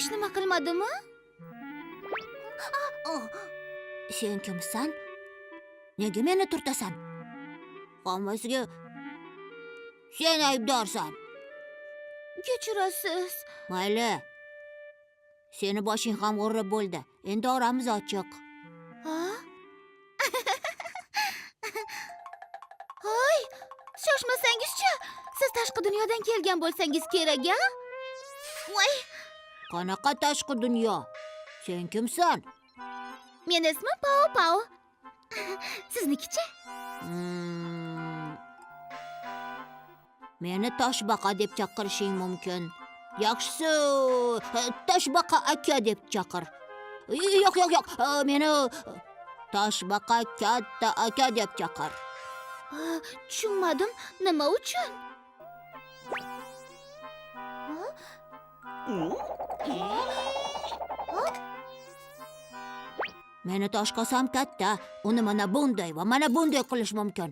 hech nima qilmadimi? Sen kimsan? Nega meni turtasan? Hammasiga sen aybdorsan. Kechirasiz. Mayli. Seni boshing ham o'rib bo'ldi. Endi oramiz ochiq. Ha? Hoy, shoshmasangiz-chi. Siz tashqi dunyodan kelgan bo'lsangiz kerak-a? Voy, Qanaqa tashqi dunyo? Sen kimsan? meni ismim Pao Pao. Siznikichi? Meni Toshbaqa deb chaqirishing mumkin. Yaxshisi, Toshbaqa aka deb chaqir. Yo'q. Meni Toshbaqa katta aka deb chaqir. Tushunmadim. Nima uchun? Meni Toshqasam katta. Uni mana bunday va mana bunday qilish mumkin.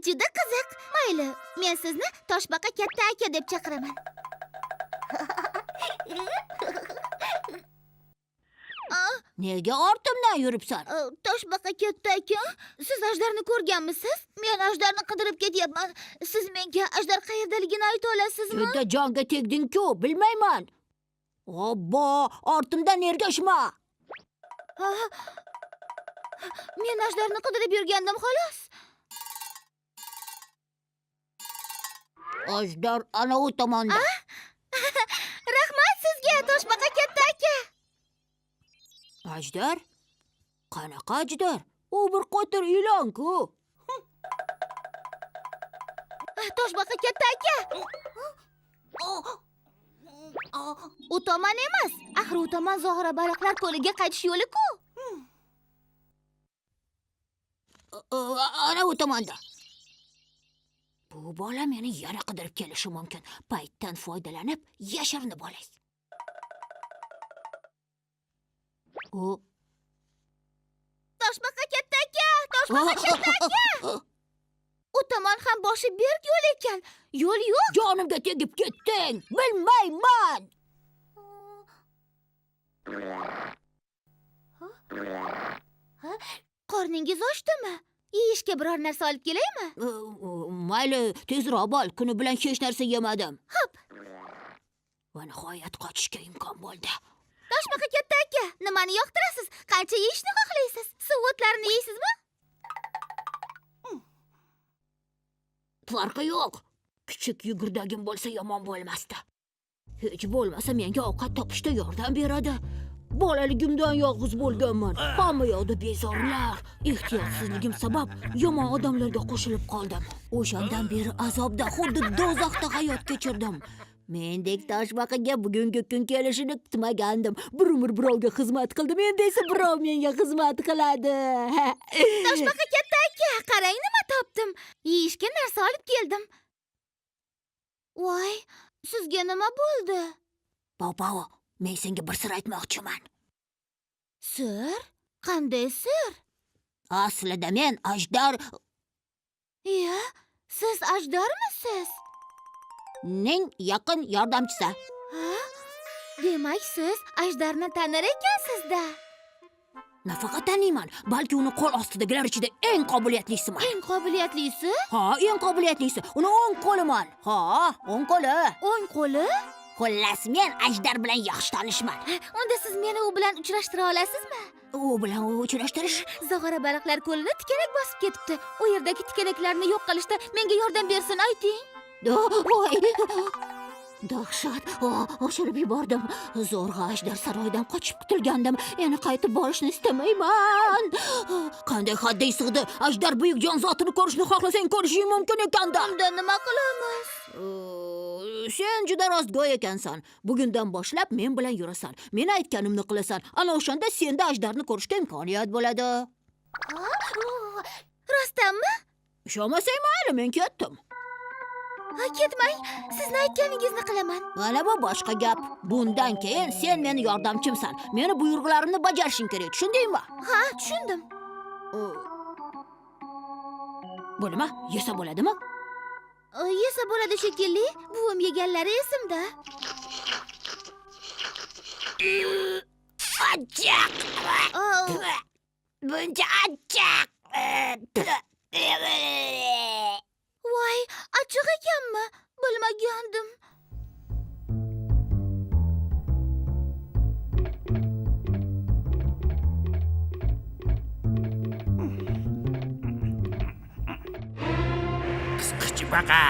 Juda qiziq. Mayli, men sizni Toshbaqa katta aka deb chaqiraman. Nega ortimdan yuribsan? Toshbaqa katta aka, siz ajdarni ko'rganmisiz? Men ajdarni qidirib ketyapman. Siz menga ajdar qayerdaligini ayta olasizmi? Juda jonga tegding-ku, bilmayman. Obbo, ortimdan ergashma. Men ajdarni qidirib yurgandim xolos. Ajdar ana u tomonda. Rahmat sizga, Toshbaqa katta aka. Ajdar? Qanaqa ajdar? U bir qo'tir ilon-ku. Toshbaqa katta aka. U tomon emas. Axir u tomon Zohira baliqlar ko'liga qaytish yo'li-ku. Ana u tomonda. Bu bola meni yana qidirib kelishi mumkin. Paytdan foydalanib, yashirinib olay. Toshbaqa katta aka, Toshbaqa katta aka. U tomon ham boshi berk yo'l ekan. Yo'l yo'q. Jonimga tegib ketding. Bilmayman. Qorningiz ochdimi? Yeyishga biror narsa olib kelaymi? Mayli, tezroq bo'l. Kuni bilan hech narsa yemadim. Hop. Va nihoyat qochishga imkon bo'ldi. Toshbaqa katta aka, nimani yoqtirasiz? Qancha yeyishni xohlaysiz? Suv o'tlarini yeysizmi? Farqi yo'q. Kichik yugurdagim bo'lsa yomon bo'lmasdi. Hech bo'lmasa menga ovqat topishda yordam beradi. Bolaligimdan yolg'iz bo'lganman. Hamma yoqda bezorilar. Ehtiyotsizligim sabab yomon odamlarga qo'shilib qoldim. O'shandan beri azobda, xuddi do'zaxda hayot kechirdim. Mendek Toshbaqaga bugungi kun kelishini kutmagandim. Bir umr birovga xizmat qildim, endi esa birov menga xizmat qiladi. Toshbaqa katta aka, qarang nima topdim. Yeyishga narsa olib keldim. Voy, sizga nima bo'ldi? Pao, men senga bir sir aytmoqchiman. Sir? Qanday sir? Aslida men ajdar Ya, siz ajdarmisiz? ning yaqin yordamchisi. Ha? Demak, siz ajdarni tanir ekansiz-da. Nafaqat taniyman, balki uni qo'l ostidagilar ichida eng qobiliyatlisiman. Eng qobiliyatlisi? Ha, eng qobiliyatlisi. Uni o'ng qo'liman. Ha, o'ng qo'li. O'ng qo'li? Xullas, men ajdar bilan yaxshi tanishman. Unda siz meni u bilan uchrashtira olasizmi? U bilan uchrashtirish? Zohira baliqlar ko'lini tikanak bosib ketibdi. U yerdagi tikanaklarni yo'q qilishda menga yordam bersin, ayting. Voy! Dahshat, oshirib yubordim. Zo'rg'a ajdar saroyidan qochib qutulgandim. Yana qaytib borishni istamayman. Qanday hadday sig'di? Ajdar buyuk jonzotini ko'rishni xohlasang ko'rishing mumkin ekan-da. Unda nima qilamiz? Sen juda rostgo'y ekansan. Bugundan boshlab men bilan yurasan. Men aytganimni qilasan. Ana o'shanda senda ajdarni ko'rishga imkoniyat bo'ladi. Rostdanmi? Ishonmasang mayli, men ketdim. Ketmang, sizni aytganingizni qilaman. Mana bu boshqa gap. Bundan keyin sen meni yordamchimsan. Meni buyruqlarimni bajarishing kerak, tushundingmi? Ha, tushundim. Bu nima? Yesa bo'ladimi? Yesa bo'ladi shekilli. Buvim yeganlari esimda. Achchiq. Oh, Buncha achchiq. voy, achchiq ekanmi? Bilmagandim. Qisqichbaqa.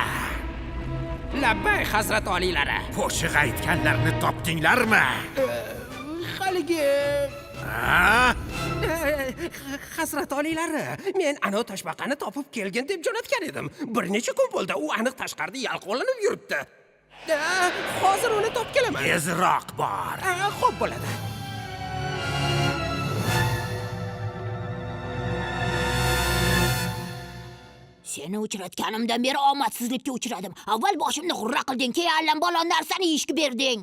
Labbay hazrat oliylari. Qo'shiq aytganlarni topdinglarmi? Haligi Ha? hazrat oliylari, men ana toshbaqani topib kelgin deb jo'natgan edim. Bir necha kun bo'ldi, u aniq tashqarida yalqovlanib yuribdi. Hozir uni topib kelaman. Tezroq bor. Xo'p bo'ladi. Seni uchratganimdan beri omadsizlikka uchradim. Avval boshimni g'urra qilding, keyin allambalo narsani yeyishga berding.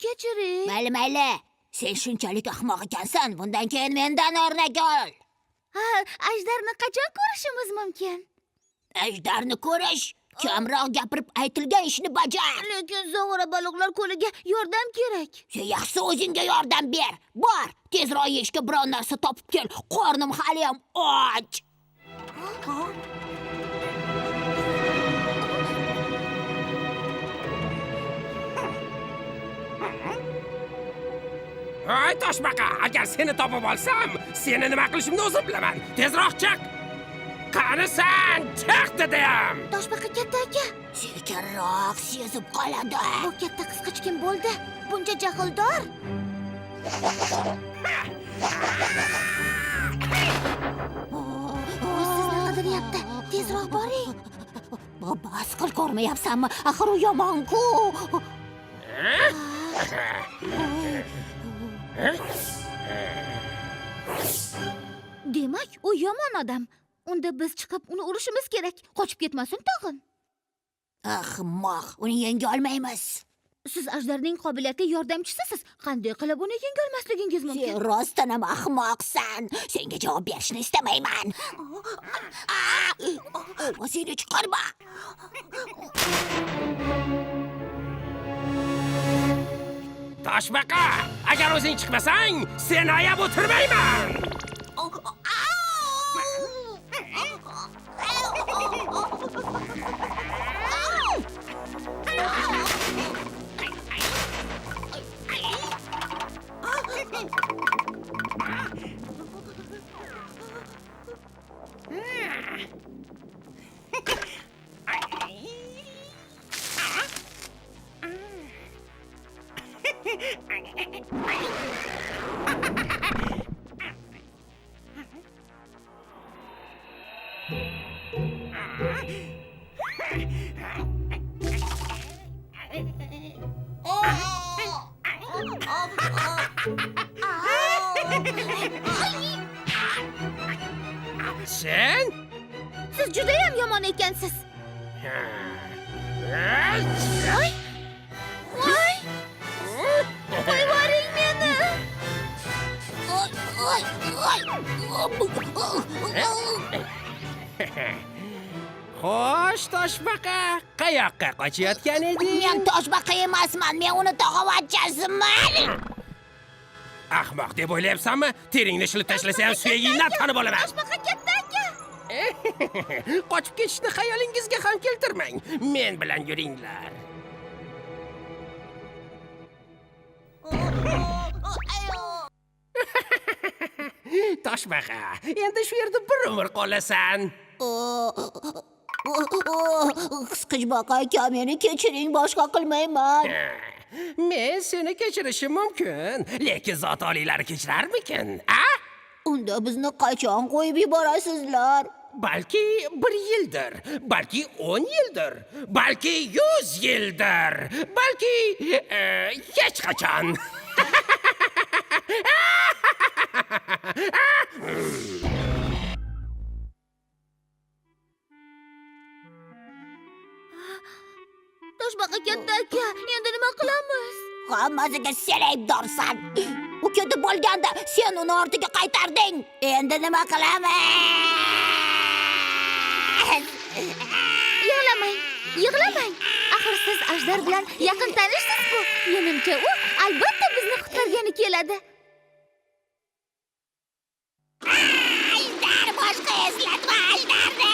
Kechiring. Mayli. Sen shunchalik ahmoq ekansan, bundan keyin mendan o'rnak ol. Ha, ajdarni qachon ko'rishimiz mumkin? Ajdarni ko'rish, kamroq gapirib aytilgan ishni bajar. Lekin zog'ora baliqlar ko'liga yordam kerak. Sen yaxshi o'zingga yordam ber. Bor, tezroq yeyishga biror narsa topib kel. Qornim hali ham och. Voy toshbaqa, agar seni topib olsam, seni nima qilishimni o'zim bilaman. Tezroq chiq. Qanisan, chiq dedim. Toshbaqa katta aka, Sekinroq sezib qoladi. bu katta qisqich kim bo'ldi? Buncha jahldor. U sizni qidiryapti. Tezroq boring. Bas qil, ko'rmayapsanmi? Axir u yomon-ku. Demak, u yomon odam. Unda biz chiqib uni urishimiz kerak. Qochib ketmasin tag'in. Ahmoq, uni yenga olmaymiz. Siz ajdarning qobiliyatli yordamchisiz. Qanday qilib uni yenga olmasligingiz mumkin? Sen rostdan ham ahmoqsan. Senga javob berishni istamayman. Ovozingni chiqarma. Toshbaqa, agar o'zing chiqmasang, seni ayab o'tirmayman. Sen? Siz judayam yomon ekansiz. Voy! Voy! Qo'yvoring meni. Xo'sh, toshbaqa, qayoqqa qochayotgan eding? Men toshbaqa emasman, men uni tog'avachchasiman. Ahmoq deb o'ylayapsanmi? Teringni shilib tashlasa ham suyagingdan tanib olaman. Toshbaqa katta aka. Qochib ketishni xayolingizga ham keltirmang. Men bilan yuringlar. Toshbaqa, endi shu yerda bir umr qolasan. Qisqichbaqa aka, meni kechiring, boshqa qilmayman. Men seni kechirishim mumkin, lekin zot oliylari kechirarmikin? A? Unda bizni qachon qo'yib yuborasizlar? Balki 1 yildir, balki 10 yildir, balki 100 yildir, balki hech qachon. Toshbaqa katta aka, endi nima qilamiz? Hammasiga sen aybdorsan. U ketib bo'lganda sen uni ortiga qaytarding. Endi nima qilamiz? Yig'lamang, yig'lamang. Axir siz ajdar bilan yaqin tanishsiz-ku. Menimcha u albatta bizni qutqargan eslatgani keladi. Ajdar boshqa eslatma Ajdarni.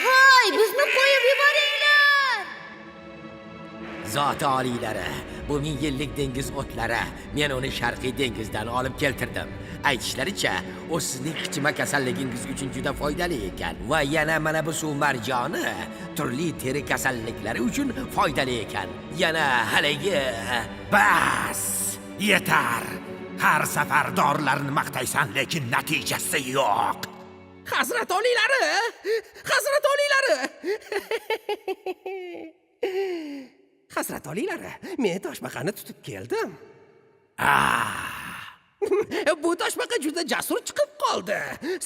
Hoy, bizni qo'yib yuboringlar. Zoti oliylari, bu 1000 yillik dengiz o'tlari. Men uni Sharqiy dengizdan olib keltirdim. Aytishlaricha, u sizning qichima kasalligingiz uchun juda foydali ekan va yana mana bu suv marjoni turli teri kasalliklari uchun foydali ekan. Yana haligi Bas! Yetar! Har safar dorilarni maqtaysan, lekin natijasi yo'q. Hazrat oliylari! Hazrat oliylari! Hazrat oliylari, men toshbaqani tutib keldim. Bu toshbaqa juda jasur chiqib qoldi.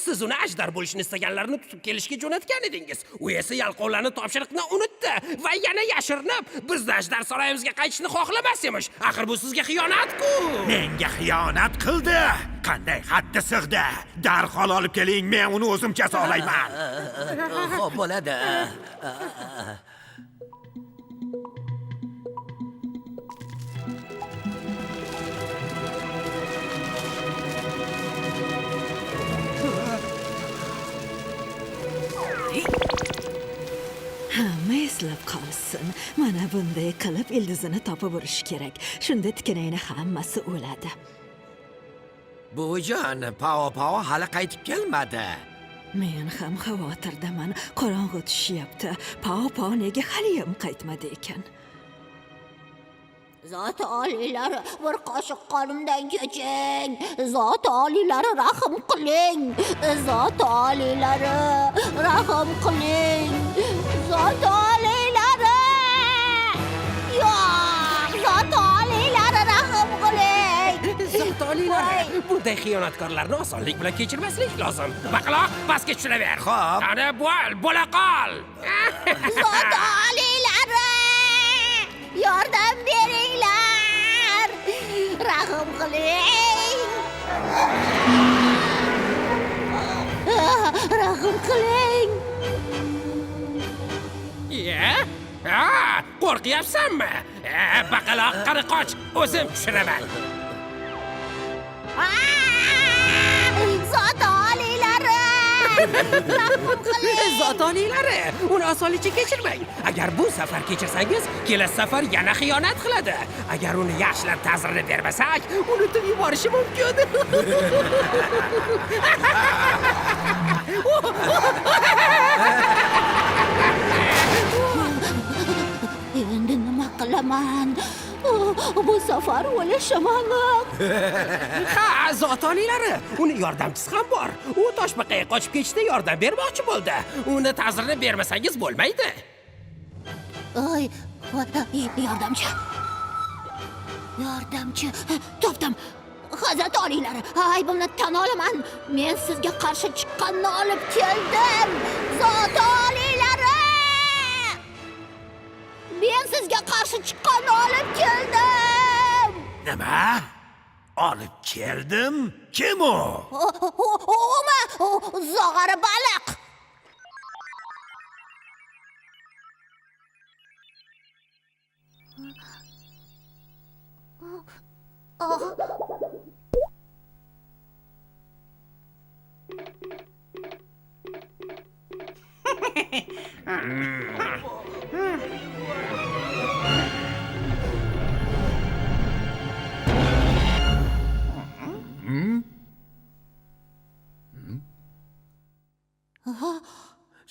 Siz uni ajdar bo'lishni istaganlarni tutib kelishga jo'natgan edingiz. U esa yalqovlarni topshiriqni unutdi va yana yashirinib, bizni ajdar saroyimizga qaytishni xohlamas emish. Axir bu sizga xiyonat-ku. Menga xiyonat qildi. Qanday haddi sig'di? Darhol olib keling, men uni o'zim jazolayman. xo'p bo'ladi. Hamma eslab qolsin. Mana bunday qilib ildizini topib urish kerak. Shunda tikanayni hammasi o'ladi. Buvijon, Pao hali qaytib kelmadi. Men ham xavotirdaman. Qorong'u tushyapti. Pao nega haliyam qaytmadi ekan? Zot oliylari, bir qoshiq qonimdan keching. Zot oliylari, rahim qiling. Zot oliylari, rahim qiling. Zot oliylari. Yo'q, zot oliylari, rahim qiling. Zot oliylari, bunday xiyonatkorlarni osonlik bilan kechirmaslik lozim. Baqaloq, pastga tushaver. Xo'p. Ana bo'la qol. Zot oliylari. Yordam beringlar. Rahim qiling. Rahim qiling. Qo'rqyapsanmi? Baqaloq, qani qoch, o'zim tushiraman. Zot oliylari. Rahim qiling. Zot oliylari, uni osonlikcha kechirmang. Agar bu safar kechirsangiz, kelasi safar yana xiyonat qiladi. Agar uni yaxshilab ta'zirini bermasak, unutib yuborishi mumkin. Endi nima qilaman? Bu safar o'lishaman. Ha, zot oliylari, uni yordamchisi ham bor. U toshbaqaga qochib ketishda yordam bermoqchi bo'ldi. Uni ta'zirini bermasangiz bo'lmaydi. Oy, yordamchi. Yordamchi. Topdim. Hazrat oliylari, aybimni tan olaman. Men sizga qarshi chiqqanni olib keldim. Zot oliylari. Men sizga qarshi chiqqanni olib keldim. Nima? Olib keldim? Kim u? O'ma, zog'ora baliq.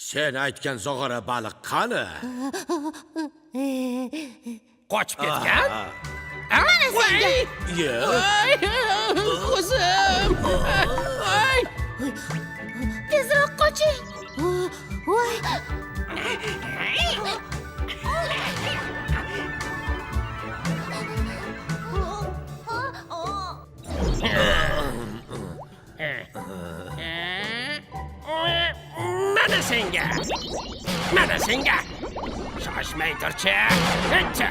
Sen aytgan zog'ora baliq qani? Qochib ketgan? Mana senga. O'zim. Ay! Tezroq qoching. Voy. Mana senga. Shoshmay tur-chi. Bitta.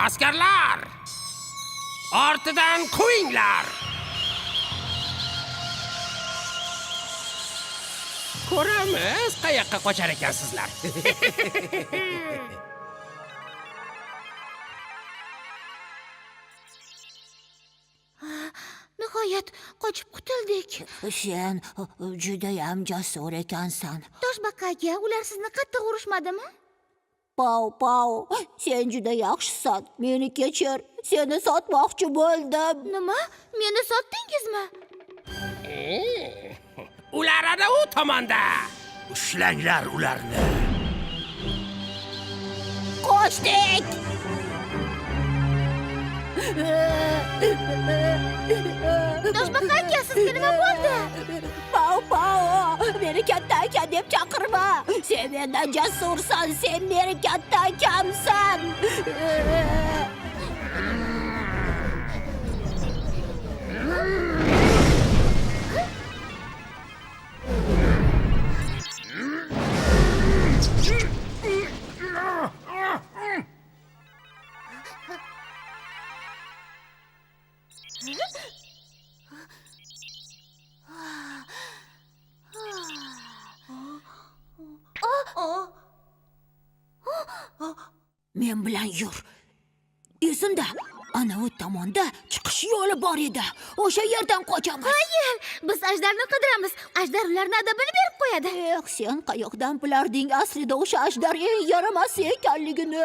Askarlar! Ortidan qo'yinglar! Ko'ramiz, qayoqqa qochar ekansizlar. Nihoyat qochib qutuldik. Sen judayam jasur ekansan. Toshbaqaga ular sizni qattiq urishmadimi? Pau, sen juda yaxshisan. Meni kechir. Seni sotmoqchi bo'ldim. Nima? Meni sotdingizmi? Ular ana u tomonda. Ushlanglar ularni. Qochdik. Toshbaqa aka, sizga nima bo'ldi? Pau, meni katta aka deb chaqirma. Sen mendan jasursan, sen meni katta akamsan. Men bilan yur. Esimda, ana u tomonda chiqish yo'li bor edi. O'sha yerdan qochamiz. Hayır, biz ajdarni qidiramiz. Ajdar ularni adabini berib qo'yadi. Sen qayoqdan bilarding aslida o'sha ajdar eng yaramasi ekanligini?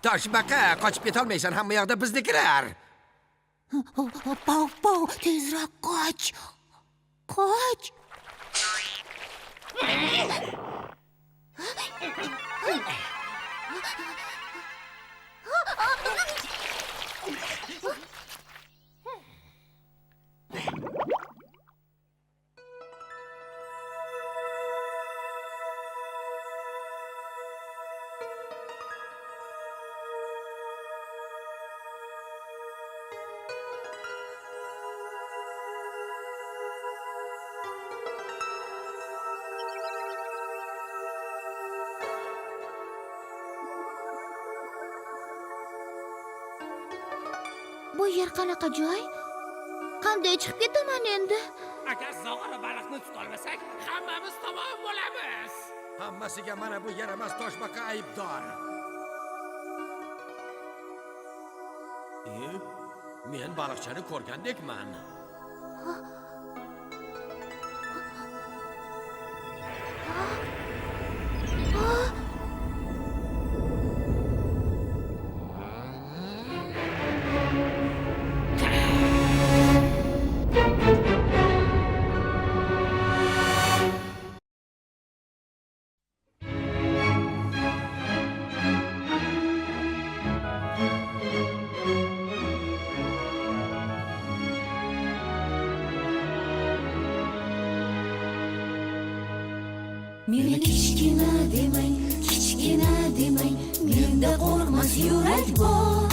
Toshbaqa, qochib ketolmaysan, hamma yoqda biznikilar. Pau, tezroq qoch. Qoch. Bu yer qanaqa joy? Qanday chiqib ketaman endi? Agar zog'ora baliqni tutolmasak, hammamiz tamom bo'lamiz. Hammasiga mana bu yaramas toshbaqa aybdor. Men baliqchani ko'rgandekman. Meni kichkina demang, menda qo'rqmas yurak bor.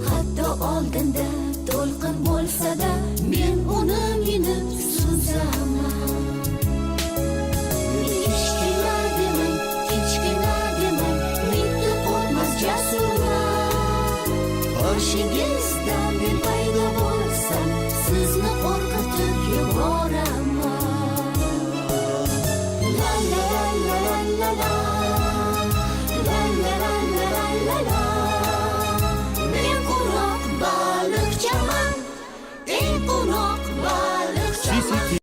Hatto oldinda to'lqin bo'lsa-da, men uni minib suzaman. Meni kichkina demang, menda qo'rqmas jasurman. Qoshingizdan men paydo bo'lsam, sizni